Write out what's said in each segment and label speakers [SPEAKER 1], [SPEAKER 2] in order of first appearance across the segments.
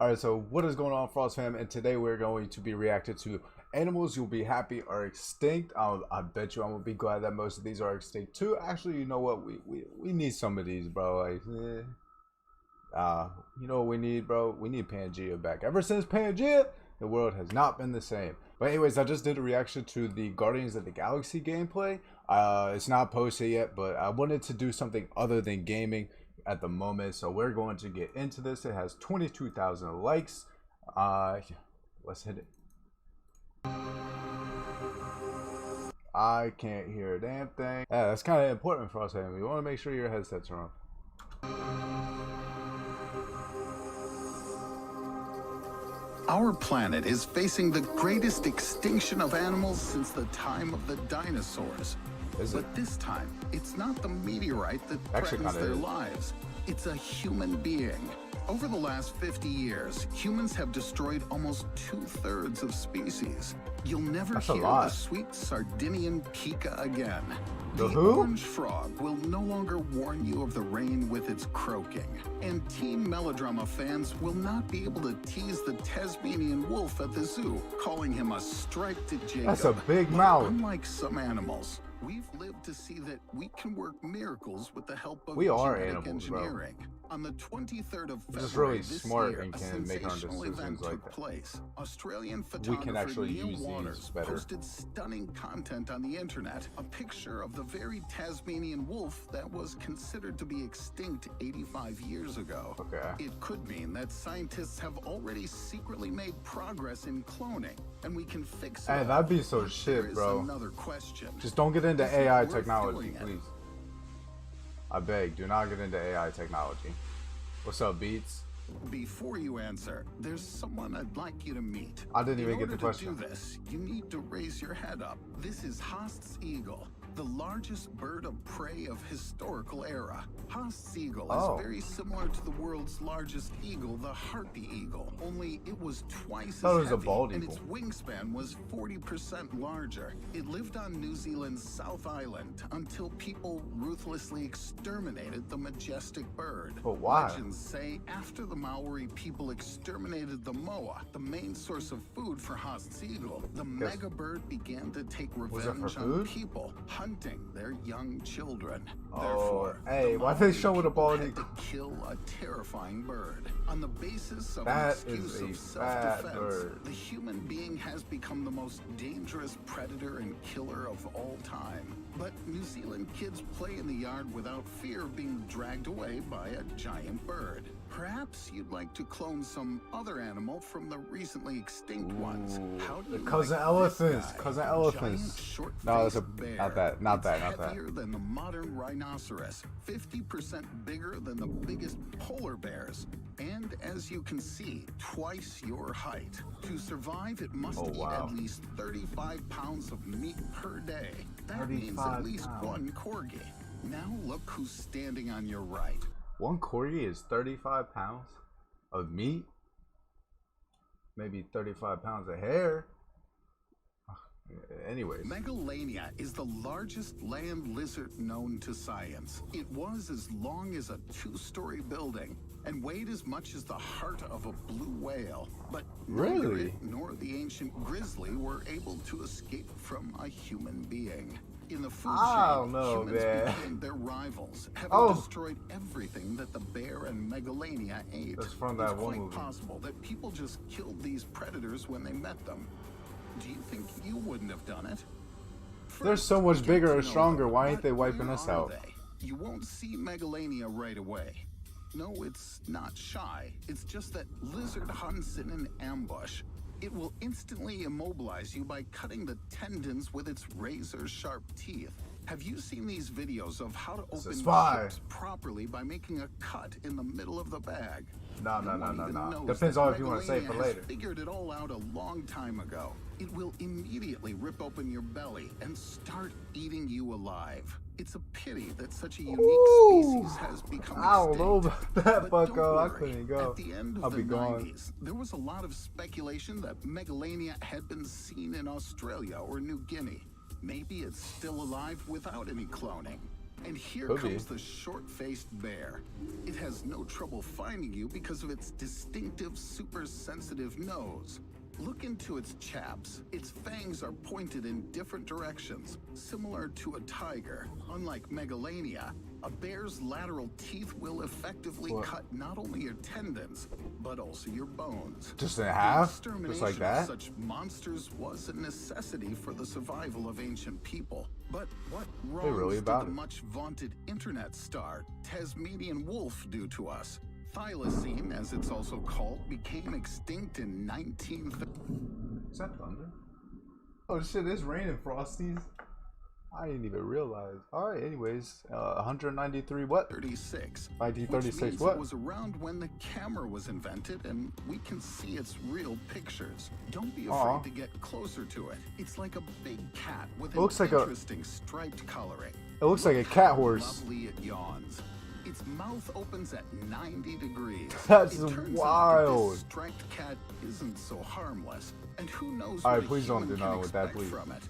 [SPEAKER 1] Alright, so what is going on, Frost fam? And today we're going to be reacting to animals you'll be happy are extinct. I bet you I'm gonna be glad that most of these are extinct too. Actually, you know what? We need some of these, bro. Like, you know what we need, bro? We need Pangea back. Ever since Pangea, the world has not been the same. But anyways, I just did a reaction to the Guardians of the Galaxy gameplay. It's not posted yet, but I wanted to do something other than gaming at the moment, so we're going to get into this. It has 22,000 likes. Let's hit it. I can't hear a damn thing. Yeah, that's kind of important for us. You want to make sure your headsets are on.
[SPEAKER 2] Our planet is facing the greatest extinction of animals since the time of the dinosaurs. But this time, it's not the meteorite that threatens their lives. It's a human being. Over the last 50 years, humans have destroyed almost 2/3 of species. You'll never hear the sweet Sardinian pika again. The orange frog will no longer warn you of the rain with its croaking. And teen melodrama fans will not be able to tease the Tasmanian wolf at the zoo, calling him a striped Jacob.
[SPEAKER 1] That's a big mouth.
[SPEAKER 2] Unlike some animals, we've lived to see that we can work miracles with the help of
[SPEAKER 1] genetic
[SPEAKER 2] engineering. Bro. On the 23rd of February,
[SPEAKER 1] just really smart and can make our decisions like that.
[SPEAKER 2] Place. Australian photographer Neil Waters posted stunning content on the internet. A picture of the very Tasmanian wolf that was considered to be extinct 85 years ago. It could mean that scientists have already secretly made progress in cloning, and we can fix it.
[SPEAKER 1] Hey, that'd be so shit, bro.
[SPEAKER 2] Another question.
[SPEAKER 1] Just don't get into AI technology, please. I beg, do not get into AI technology. What's up, Beats?
[SPEAKER 2] Before you answer, there's someone I'd like you to meet.
[SPEAKER 1] I didn't even get the question.
[SPEAKER 2] To do this, you need to raise your head up. This is Haast's eagle, the largest bird of prey of historical era. Haast's eagle is very similar to the world's largest eagle, the harpy eagle, only it was twice as heavy, and its wingspan was 40% larger. It lived on New Zealand's South Island until people ruthlessly exterminated the majestic bird.
[SPEAKER 1] But why?
[SPEAKER 2] Legends say after the Maori people exterminated the moa, the main source of food for Haast's eagle, the mega bird began to take revenge on people, hunting their young children. Therefore,
[SPEAKER 1] hey, why they showing the bald
[SPEAKER 2] eagle? To kill a terrifying bird. On the basis of an excuse of self-defense, the human being has become the most dangerous predator and killer of all time. But New Zealand kids play in the yard without fear of being dragged away by a giant bird. Perhaps you'd like to clone some other animal from the recently extinct ones. How do you
[SPEAKER 1] cousin elephants? Cousin elephants. No, it's not that.
[SPEAKER 2] Heavier than the modern rhinoceros, 50% bigger than the biggest polar bears, and as you can see, twice your height. To survive, it must eat at least 35 pounds of meat per day. That means at least one corgi. Now look who's standing on your right.
[SPEAKER 1] One corgi is 35 pounds of meat, maybe 35 pounds of hair. Anyways.
[SPEAKER 2] Megalania is the largest land lizard known to science. It was as long as a 2-story building and weighed as much as the heart of a blue whale. But neither it nor the ancient grizzly were able to escape from a human being. In the food chain, humans became their rivals, having destroyed everything that the bear and Megalania ate.
[SPEAKER 1] That's from that
[SPEAKER 2] it's
[SPEAKER 1] one
[SPEAKER 2] quite
[SPEAKER 1] movie.
[SPEAKER 2] Possible that people just killed these predators when they met them. Do you think you wouldn't have done it?
[SPEAKER 1] They're so much bigger and stronger. Why ain't they wiping us out?
[SPEAKER 2] You won't see Megalania right away. No, it's not shy. It's just that lizard hunts in an ambush. It will instantly immobilize you by cutting the tendons with its razor-sharp teeth. Have you seen these videos of how to open ships properly by making a cut in the middle of the bag?
[SPEAKER 1] No. Depends on if you want to save for later.
[SPEAKER 2] Figured it all out a long time ago. It will immediately rip open your belly and start eating you alive. It's a pity that such a unique species has become extinct.
[SPEAKER 1] I don't know about that, bucko. I couldn't go.
[SPEAKER 2] At the end of the 90s, there was a lot of speculation that Megalania had been seen in Australia or New Guinea. Maybe it's still alive without any cloning. And here comes the short-faced bear. It has no trouble finding you because of its distinctive, super-sensitive nose. Look into its chaps. Its fangs are pointed in different directions, similar to a tiger. Unlike Megalania, a bear's lateral teeth will effectively cut not only your tendons, but also your bones.
[SPEAKER 1] Just in half? Just like that?
[SPEAKER 2] Such monsters was a necessity for the survival of ancient people. But what wrongs did the much vaunted internet star Tasmanian wolf do to us? Thylacine, as it's also called, became extinct in 1950.
[SPEAKER 1] Is that thunder? Oh shit, it's raining, Frosties. I didn't even realize. Alright, anyways, 193 what?
[SPEAKER 2] 36.
[SPEAKER 1] 1936 what?
[SPEAKER 2] It was around when the camera was invented, and we can see its real pictures. Don't be afraid to get closer to it. It's like a big cat with an interesting striped coloring.
[SPEAKER 1] It looks like a cat horse.
[SPEAKER 2] Lovely it yawns. Its mouth opens at 90 degrees.
[SPEAKER 1] That's wild.
[SPEAKER 2] This striped cat isn't so harmless. And who knows
[SPEAKER 1] what please don't do nothing with that, please.
[SPEAKER 2] From it.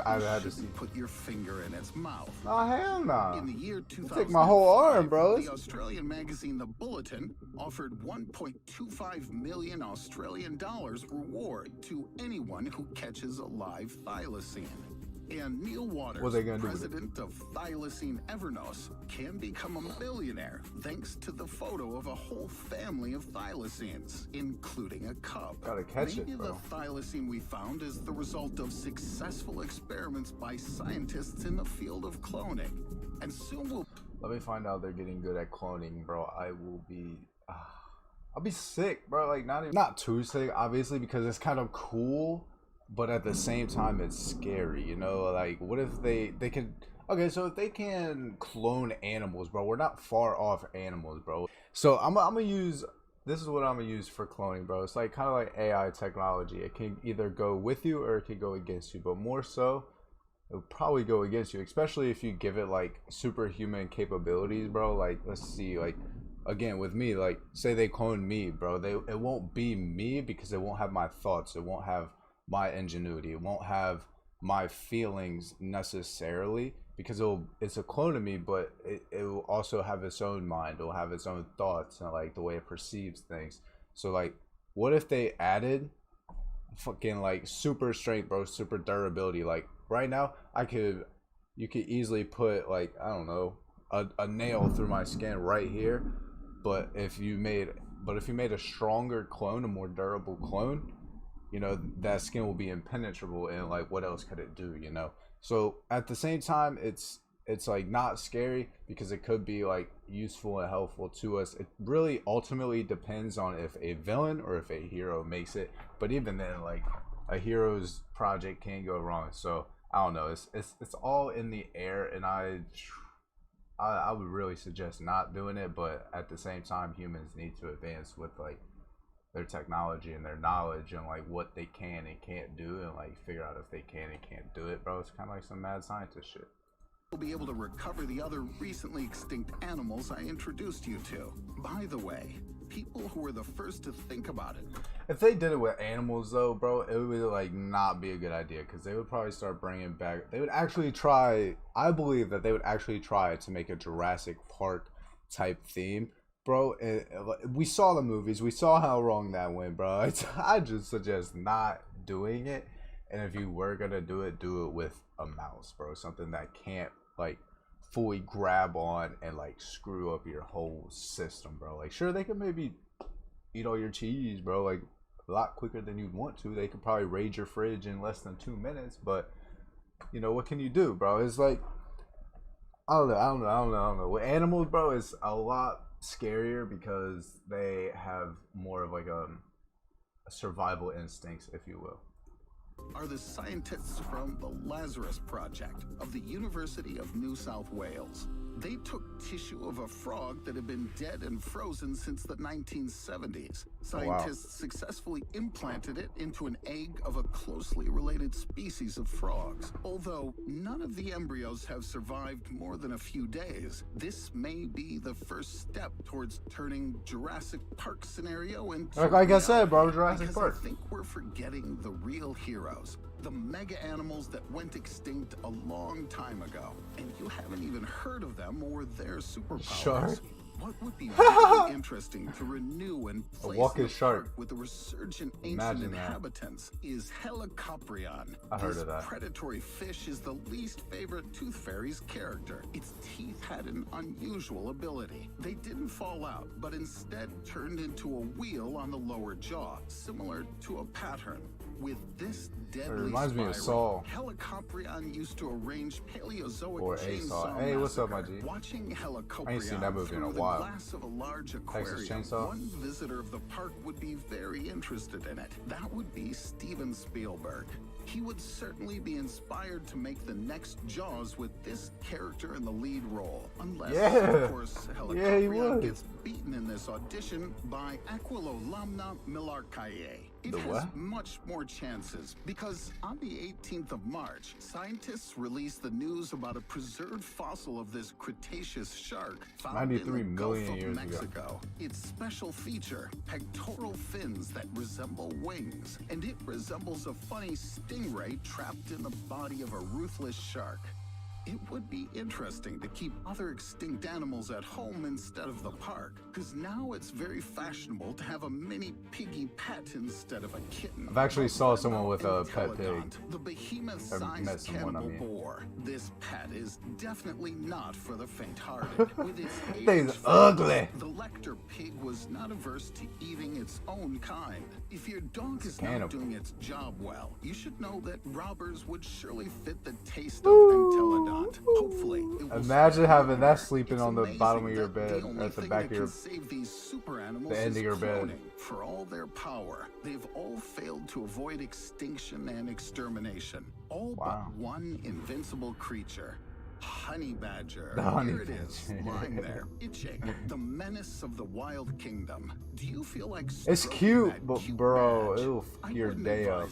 [SPEAKER 1] I had to see.
[SPEAKER 2] Put your finger in its mouth.
[SPEAKER 1] Oh, hell no.
[SPEAKER 2] In the year 2000,
[SPEAKER 1] take my whole arm, bro.
[SPEAKER 2] The Australian magazine The Bulletin offered 1.25 million Australian dollars reward to anyone who catches a live thylacine. And Neil Waters, president of Thylacine Evernos, can become a millionaire thanks to the photo of a whole family of thylacines, including a cub.
[SPEAKER 1] Gotta catch
[SPEAKER 2] Maybe
[SPEAKER 1] it, bro.
[SPEAKER 2] the thylacine we found is the result of successful experiments by scientists in the field of cloning. And soon we'll...
[SPEAKER 1] Let me find out they're getting good at cloning, bro. I will be... I'll be sick, bro. Like, not too sick, obviously, because it's kind of cool. But at the same time, it's scary, you know? Like, what if they can... Okay, so if they can clone animals, bro, we're not far off animals, bro. So I'm gonna use... This is what I'm gonna use for cloning, bro. It's like kind of like AI technology. It can either go with you or it can go against you. But more so, it would probably go against you. Especially if you give it, like, superhuman capabilities, bro. Like, let's see, like... Again, with me, like, say they clone me, bro. It won't be me because it won't have my thoughts. It won't have... my ingenuity. It won't have my feelings necessarily because it's a clone of me, but it will also have its own mind. It'll have its own thoughts and like the way it perceives things. So like, what if they added fucking like super strength, bro, super durability? Like right now, you could easily put like, I don't know, a nail through my skin right here, but if you made a stronger clone, a more durable clone, you know, that skin will be impenetrable, and like what else could it do, you know? So at the same time, it's like not scary because it could be like useful and helpful to us. It really ultimately depends on if a villain or if a hero makes it, but even then, like a hero's project can go wrong. So I don't know, it's all in the air, and I would really suggest not doing it, but at the same time, humans need to advance with like their technology and their knowledge and like what they can and can't do, and like figure out if they can and can't do it, bro. It's kind of like some mad scientist shit.
[SPEAKER 2] We'll be able to recover the other recently extinct animals I introduced you to. By the way, people who were the first to think about it.
[SPEAKER 1] If they did it with animals though, bro, it would like not be a good idea because they would probably start bringing back. They would actually try. I believe that they would actually try to make a Jurassic Park type theme. Bro, we saw the movies. We saw how wrong that went, bro. I just suggest not doing it. And if you were going to do it with a mouse, bro. Something that can't, like, fully grab on and, like, screw up your whole system, bro. Like, sure, they could maybe eat all your cheese, bro, like, a lot quicker than you'd want to. They could probably raid your fridge in less than 2 minutes. But, you know, what can you do, bro? It's like, I don't know. With animals, bro, it's a lot scarier because they have more of like a survival instincts, if you will.
[SPEAKER 2] Are the scientists from the Lazarus Project of the University of New South Wales. They took tissue of a frog that had been dead and frozen since the 1970s. Scientists successfully implanted it into an egg of a closely related species of frogs. Although none of the embryos have survived more than a few days, this may be the first step towards turning Jurassic Park scenario into
[SPEAKER 1] like I said, bro, Jurassic Park.
[SPEAKER 2] I think we're we're forgetting the real heroes. The mega animals that went extinct a long time ago. And you haven't even heard of them or their superpowers.
[SPEAKER 1] Shark?
[SPEAKER 2] What would be really interesting to renew and place
[SPEAKER 1] walking
[SPEAKER 2] in the
[SPEAKER 1] shark.
[SPEAKER 2] park with the resurgent
[SPEAKER 1] Imagine
[SPEAKER 2] ancient
[SPEAKER 1] that.
[SPEAKER 2] inhabitants is Helicoprion.
[SPEAKER 1] I heard
[SPEAKER 2] This
[SPEAKER 1] of that.
[SPEAKER 2] predatory fish is the least favorite Tooth Fairy's character. Its teeth had an unusual ability. They didn't fall out, but instead turned into a wheel on the lower jaw, similar to a pattern. With this deadly
[SPEAKER 1] reminds me of
[SPEAKER 2] spiral,
[SPEAKER 1] Saul.
[SPEAKER 2] Helicoprion used to arrange Paleozoic
[SPEAKER 1] Or
[SPEAKER 2] chainsaw
[SPEAKER 1] Asaw. Hey, what's up, my
[SPEAKER 2] massacre.
[SPEAKER 1] G?
[SPEAKER 2] Watching Helicoprion
[SPEAKER 1] I ain't seen that movie in a
[SPEAKER 2] through the
[SPEAKER 1] while.
[SPEAKER 2] glass of a large aquarium,
[SPEAKER 1] Chainsaw?
[SPEAKER 2] one visitor of the park would be very interested in it. That would be Steven Spielberg. He would certainly be inspired to make the next Jaws with this character in the lead role. Unless, of course, Helicoprion gets beaten in this audition by Aquilolamna millarcae. It has much more chances because on the 18th of March, scientists released the news about a preserved fossil of this Cretaceous shark found in the Gulf of Mexico. Its special feature, pectoral fins that resemble wings, and it resembles a funny stingray trapped in the body of a ruthless shark. It would be interesting to keep other extinct animals at home instead of the park, because now it's very fashionable to have a mini piggy pet instead of a kitten.
[SPEAKER 1] I've actually saw someone with a pet pig.
[SPEAKER 2] The behemoth-sized cannibal boar. This pet is definitely not for the faint-hearted. With its
[SPEAKER 1] Thing's ugly.
[SPEAKER 2] The Lecter pig was not averse to eating its own kind. If your dog is not doing its job well, you should know that robbers would surely fit the taste of Entelodon. Hopefully,
[SPEAKER 1] imagine having that sleeping on the bottom of your bed, at the back of your,
[SPEAKER 2] the
[SPEAKER 1] end of your bed.
[SPEAKER 2] For all their power, they've all failed to avoid extinction and extermination. All but one invincible creature. Honey badger. Here it is, lying there, itching. The menace of the wild kingdom. Do you feel like
[SPEAKER 1] it's cute, but bro, it'll fuck your day up.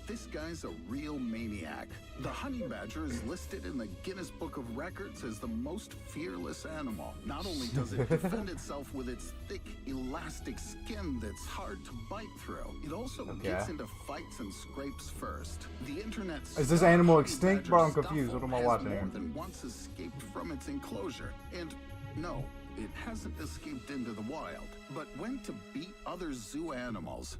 [SPEAKER 2] This guy's a real maniac. The honey badger is listed in the Guinness Book of Records as the most fearless animal. Not only does it defend itself with its thick, elastic skin that's hard to bite through, it also gets into fights and scrapes first. The internet
[SPEAKER 1] is this animal extinct, bro? I'm confused. What am I watching
[SPEAKER 2] more
[SPEAKER 1] here?
[SPEAKER 2] than once escaped from its enclosure, and no, it hasn't escaped into the wild, but went to beat other zoo animals.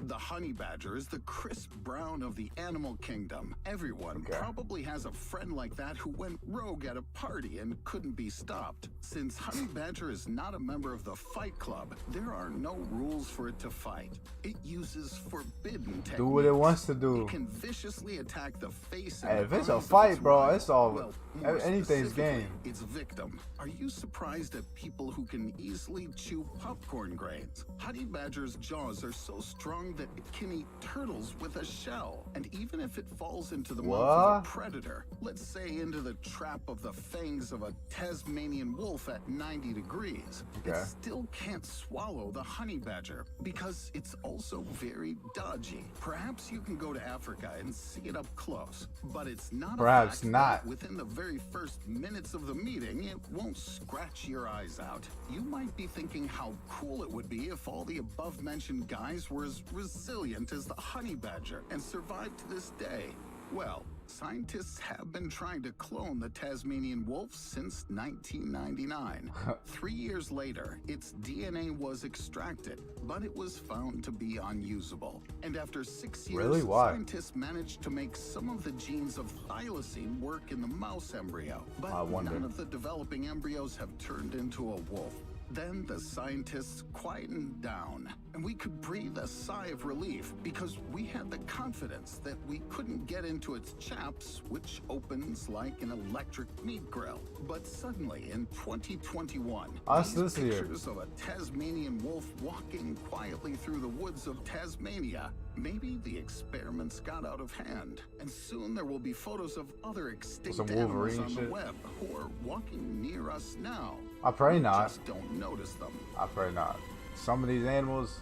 [SPEAKER 2] The honey badger is the crisp brown of the animal kingdom. Everyone probably has a friend like that who went rogue at a party and couldn't be stopped. Since honey badger is not a member of the Fight Club, there are no rules for it to fight. It uses forbidden techniques.
[SPEAKER 1] Do what it wants to do.
[SPEAKER 2] It can viciously attack the face and
[SPEAKER 1] hey, if it's a fight, bro, it's all anything's game.
[SPEAKER 2] Its victim. Are you surprised at people who can easily chew popcorn grains? Honey badger's jaws are so strong that it can eat turtles with a shell. And even if it falls into the mouth of a predator, let's say into the trap of the fangs of a Tasmanian wolf at 90 degrees, it still can't swallow the honey badger because it's also very dodgy. Perhaps you can go to Africa and see it up close, but it's not
[SPEAKER 1] perhaps not.
[SPEAKER 2] Within the very first minutes of the meeting, it won't scratch your eyes out. You might be thinking how cool it would be if all the above-mentioned guys were as resilient as the honey badger and survived to this day. Well, scientists have been trying to clone the Tasmanian wolf since 1999. 3 years later, its DNA was extracted, but it was found to be unusable. And after 6 years, scientists managed to make some of the genes of thylacine work in the mouse embryo, but none of the developing embryos have turned into a wolf. Then the scientists quietened down, and we could breathe a sigh of relief because we had the confidence that we couldn't get into its chaps, which opens like an electric meat grill. But suddenly, in 2021, these pictures of a Tasmanian wolf walking quietly through the woods of Tasmania, maybe the experiments got out of hand, and soon there will be photos of other extinct animals on the web who are walking near us now.
[SPEAKER 1] I pray not.
[SPEAKER 2] Just don't notice them.
[SPEAKER 1] I pray not. Some of these animals.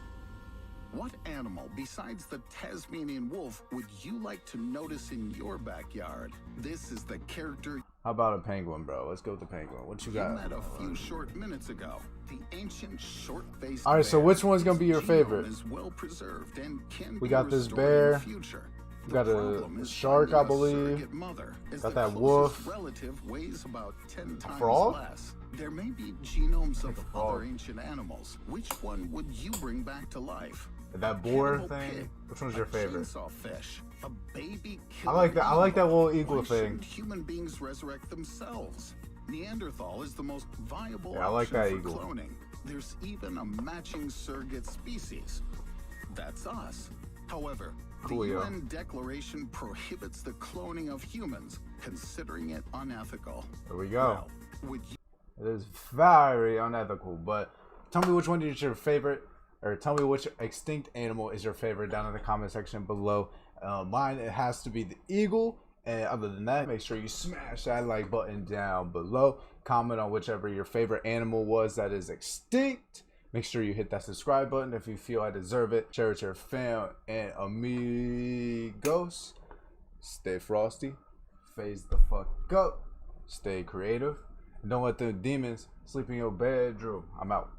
[SPEAKER 2] What animal besides the Tasmanian wolf would you like to notice in your backyard? This is the character
[SPEAKER 1] How about a penguin, bro? Let's go with the penguin. What you got?
[SPEAKER 2] Met a few short minutes ago. The ancient short-faced
[SPEAKER 1] All right, so
[SPEAKER 2] bear,
[SPEAKER 1] which one's gonna be your
[SPEAKER 2] genome
[SPEAKER 1] favorite?
[SPEAKER 2] is well preserved and can
[SPEAKER 1] We
[SPEAKER 2] be
[SPEAKER 1] got this
[SPEAKER 2] restored
[SPEAKER 1] bear.
[SPEAKER 2] in the future.
[SPEAKER 1] We got a shark, I believe. Got that wolf.
[SPEAKER 2] Relative weighs about 10 times
[SPEAKER 1] frog?
[SPEAKER 2] less. There may be genomes of
[SPEAKER 1] frog.
[SPEAKER 2] other ancient animals. Which one would you bring back to life?
[SPEAKER 1] That boar
[SPEAKER 2] Cannibal
[SPEAKER 1] thing.
[SPEAKER 2] pig,
[SPEAKER 1] Which one's your favorite?
[SPEAKER 2] chainsaw fish, a baby
[SPEAKER 1] I like that. I like that little eagle
[SPEAKER 2] Why
[SPEAKER 1] thing.
[SPEAKER 2] shouldn't human beings resurrect themselves? Neanderthal is the most viable
[SPEAKER 1] Yeah, I like
[SPEAKER 2] option
[SPEAKER 1] that
[SPEAKER 2] for
[SPEAKER 1] eagle.
[SPEAKER 2] cloning. There's even a matching surrogate species. That's us. However, the
[SPEAKER 1] Coolio.
[SPEAKER 2] UN Declaration prohibits the cloning of humans, considering it unethical.
[SPEAKER 1] There we go.
[SPEAKER 2] Well, would you
[SPEAKER 1] It is very unethical, but tell me which one is your favorite, or tell me which extinct animal is your favorite down in the comment section below. Mine, it has to be the eagle. And other than that, make sure you smash that like button down below. Comment on whichever your favorite animal was that is extinct. Make sure you hit that subscribe button if you feel I deserve it. Share it to your fam and amigos. Stay frosty. Phase the fuck up. Stay creative. And don't let the demons sleep in your bedroom. I'm out.